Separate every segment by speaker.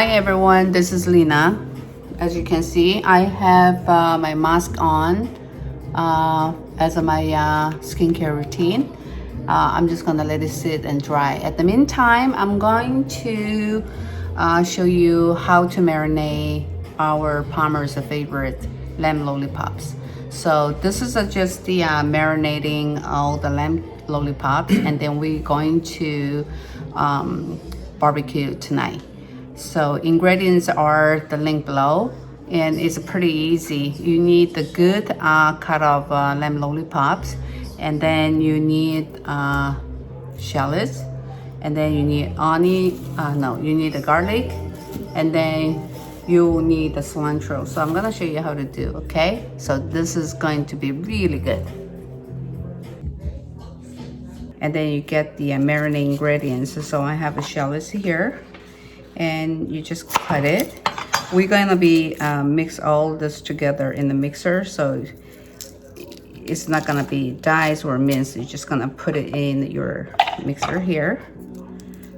Speaker 1: Hi everyone, this is LiNa. As you can see, I have my mask on as my skincare routine. I'm just gonna let it sit and dry. At the meantime, I'm going to show you how to marinate our Palmer's favorite lamb lollipops. So this is just the marinating all the lamb lollipops, and then we're going to barbecue tonight. So ingredients are the link below, and it's pretty easy. You need the good cut of lamb lollipops, and then you need shallots, and then you need you need the garlic, and then you need the cilantro. So I'm gonna show you how to do, okay? So this is going to be really good. And then you get the marinade ingredients. So I have the shallots here, and you just cut it. We're gonna be mix all this together in the mixer, so it's not gonna be diced or minced. You're just gonna put it in your mixer here.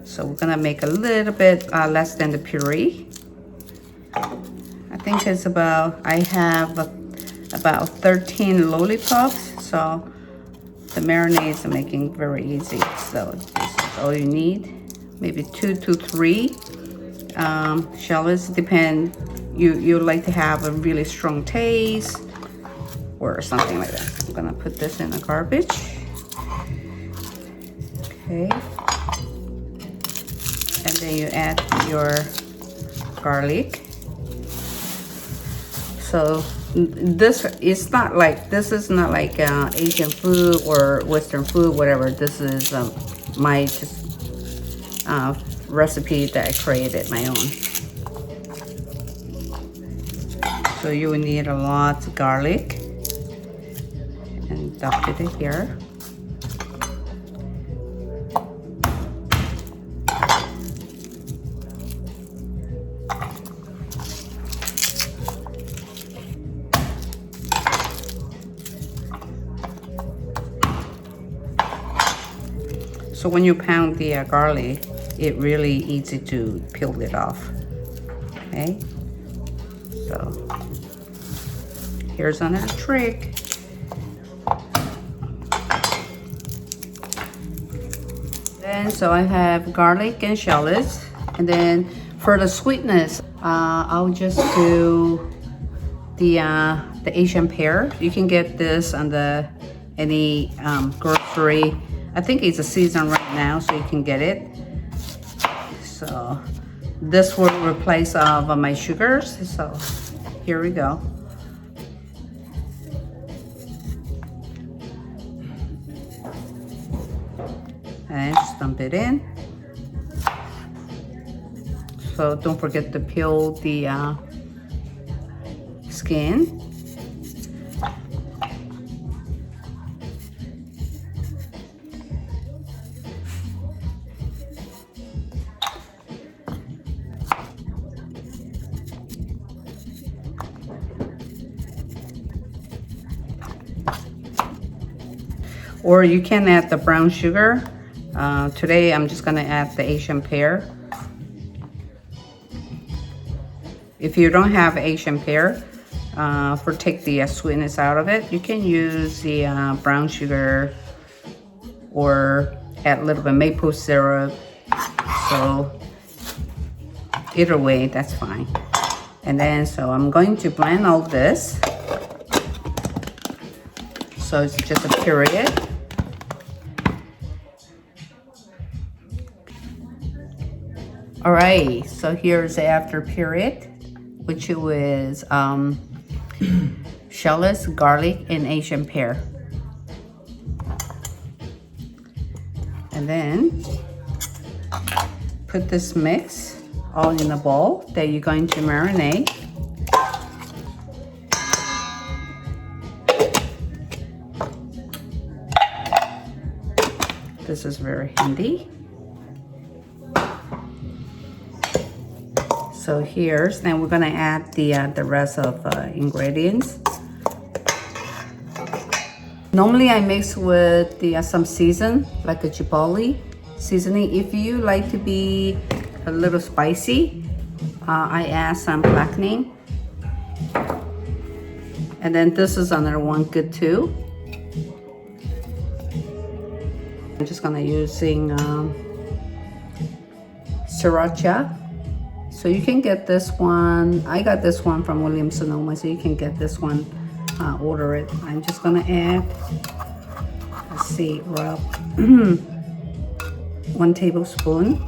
Speaker 1: So we're gonna make a little bit less than the puree. I think it's I have about 13 lollipops, so the marinades are making very easy. So this is all you need, maybe 2 to 3 shallots. Depend, you like to have a really strong taste or something like that. I'm gonna put this in the garbage. Okay, and then you add your garlic. So this is not like Asian food or Western food, whatever. This is my recipe that I created, my own. So you will need a lot of garlic, and dump it here. So when you pound the garlic, it really easy to peel it off. Okay, so here's another trick. And so I have garlic and shallots, and then for the sweetness, I'll just do the Asian pear. You can get this on any grocery. I think it's a season right now, so you can get it. So this will replace my sugars. So here we go. And just dump it in. So don't forget to peel the skin. Or you can add the brown sugar. Today I'm just gonna add the Asian pear. If you don't have Asian pear, take the sweetness out of it, you can use the brown sugar or add a little bit maple syrup. So either way, that's fine. And then so I'm going to blend all this. So it's just a puree. All right, so here's the after puree, which is shallots, garlic, and Asian pear. And then put this mix all in a bowl that you're going to marinate. This is very handy. So then we're gonna add the rest of ingredients. Normally I mix with some season, like a chipotle seasoning. If you like to be a little spicy, I add some blackening. And then this is another one good too. I'm just gonna using sriracha. So you can get this one. I got this one from Williams Sonoma, so you can get this one. Order it. I'm just gonna add. Let's see, rub 1 tablespoon.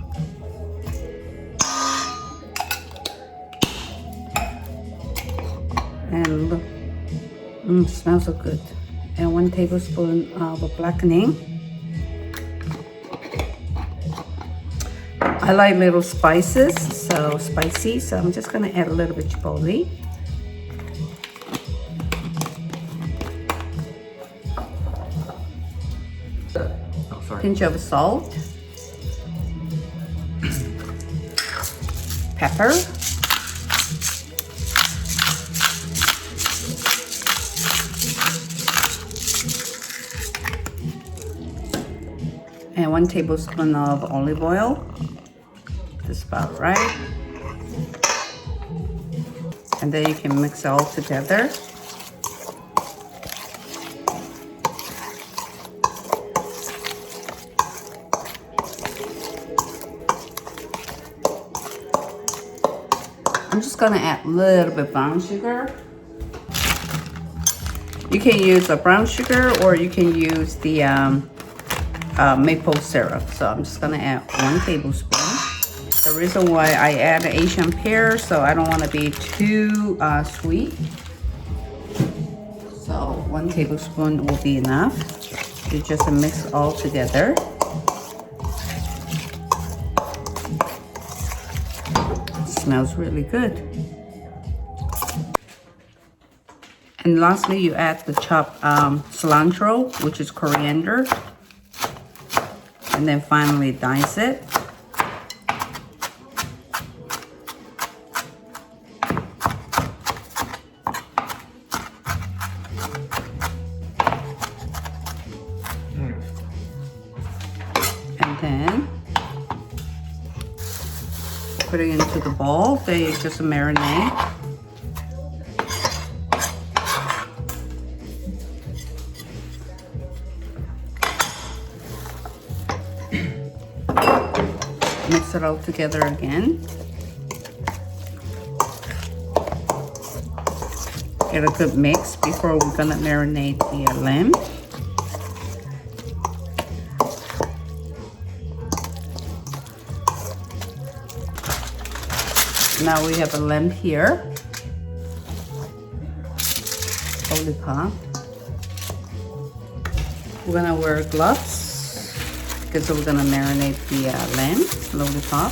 Speaker 1: And look, smells so good. And 1 tablespoon of blackening. I like little spices, so spicy. So I'm just gonna add a little bit chipotle. Pinch of salt, pepper, and 1 tablespoon of olive oil. That's about right. And then you can mix it all together. I'm just gonna add a little bit brown sugar. You can use a brown sugar or you can use the maple syrup. So I'm just gonna add 1 tablespoon. The reason why I add Asian pear, so I don't want to be too sweet. So 1 tablespoon will be enough. You just mix all together. Smells really good. And lastly, you add the chopped cilantro, which is coriander, and then finally dice it. And then put it into the bowl. Then you just marinate. Mix it all together again. Get a good mix before we're gonna marinate the lamb. Now we have a lamb here. Lollipop. We're gonna wear gloves because we're gonna marinate the lamb lollipop.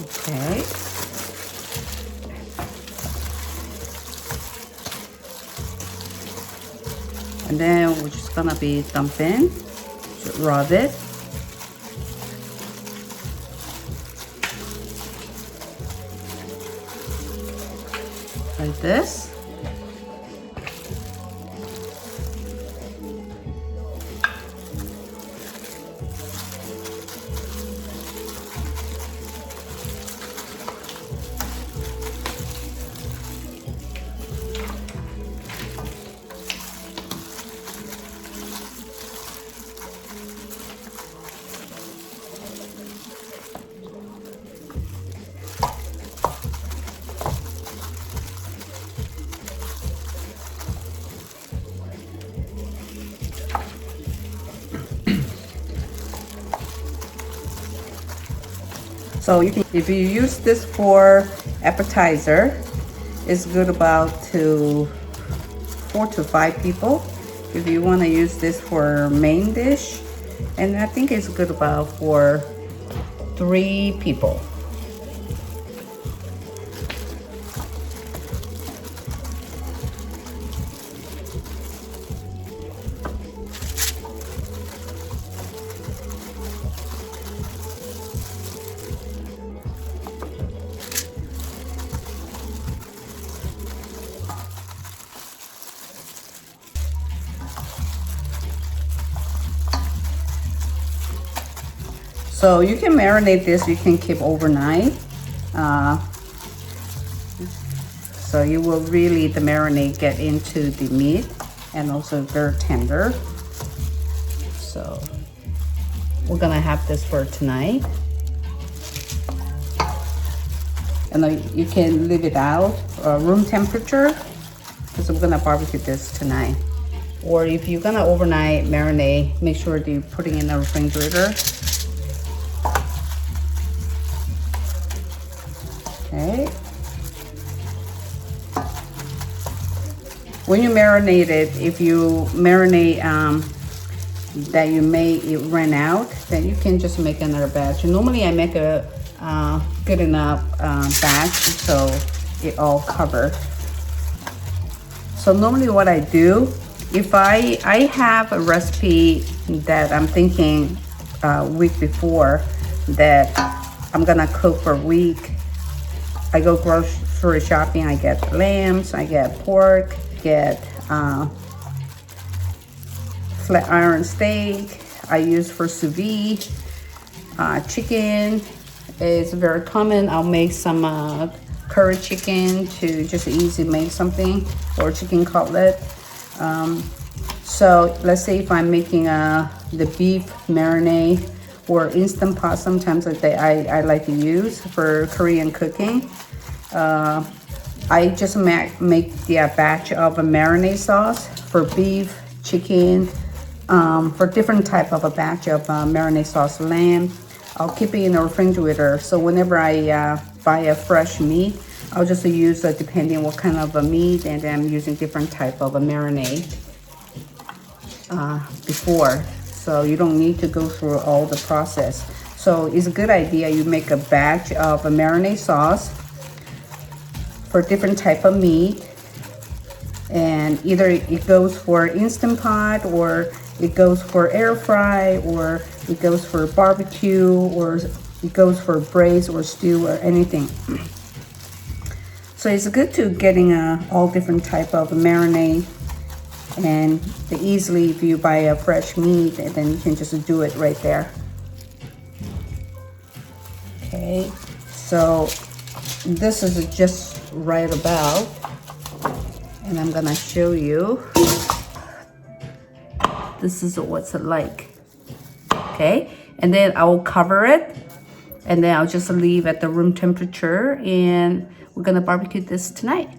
Speaker 1: Okay. And then we're just gonna be dumping. Rub it. Like this. So you can, if you use this for appetizer, it's good about 4 to 5 people. If you want to use this for main dish, and I think it's good about for 3 people. So you can marinate this, you can keep overnight. So you will really, the marinade get into the meat and also very tender. So we're gonna have this for tonight. And you can leave it out room temperature because we're gonna barbecue this tonight. Or if you're gonna overnight marinate, make sure that you're putting in the refrigerator. Okay. When you marinate it, if you marinate that you may it ran out, then you can just make another batch. Normally I make a good enough batch so it all covered. So normally what I do, if I have a recipe that I'm thinking week before that I'm gonna cook for a week, I go grocery shopping, I get lambs, I get pork, get flat iron steak, I use for sous vide, chicken is very common. I'll make some curry chicken to just easy make something, or chicken cutlet. So let's say if I'm making the beef marinade or instant pot, sometimes I like to use for Korean cooking. I just make the batch of a marinade sauce for beef, chicken, for different type of a batch of marinade sauce, lamb. I'll keep it in the refrigerator. So whenever I buy a fresh meat, I'll just use depending what kind of a meat, and then I'm using different type of a marinade before. So you don't need to go through all the process. So it's a good idea you make a batch of a marinade sauce for different type of meat, and either it goes for instant pot, or it goes for air fry, or it goes for barbecue, or it goes for braise or stew or anything. So it's good to getting all different type of marinade, and easily if you buy a fresh meat, and then you can just do it right there. Okay, so this is just right about, and I'm gonna show you. This is what's it like. Okay, and then I will cover it, and then I'll just leave at the room temperature, and we're gonna barbecue this tonight.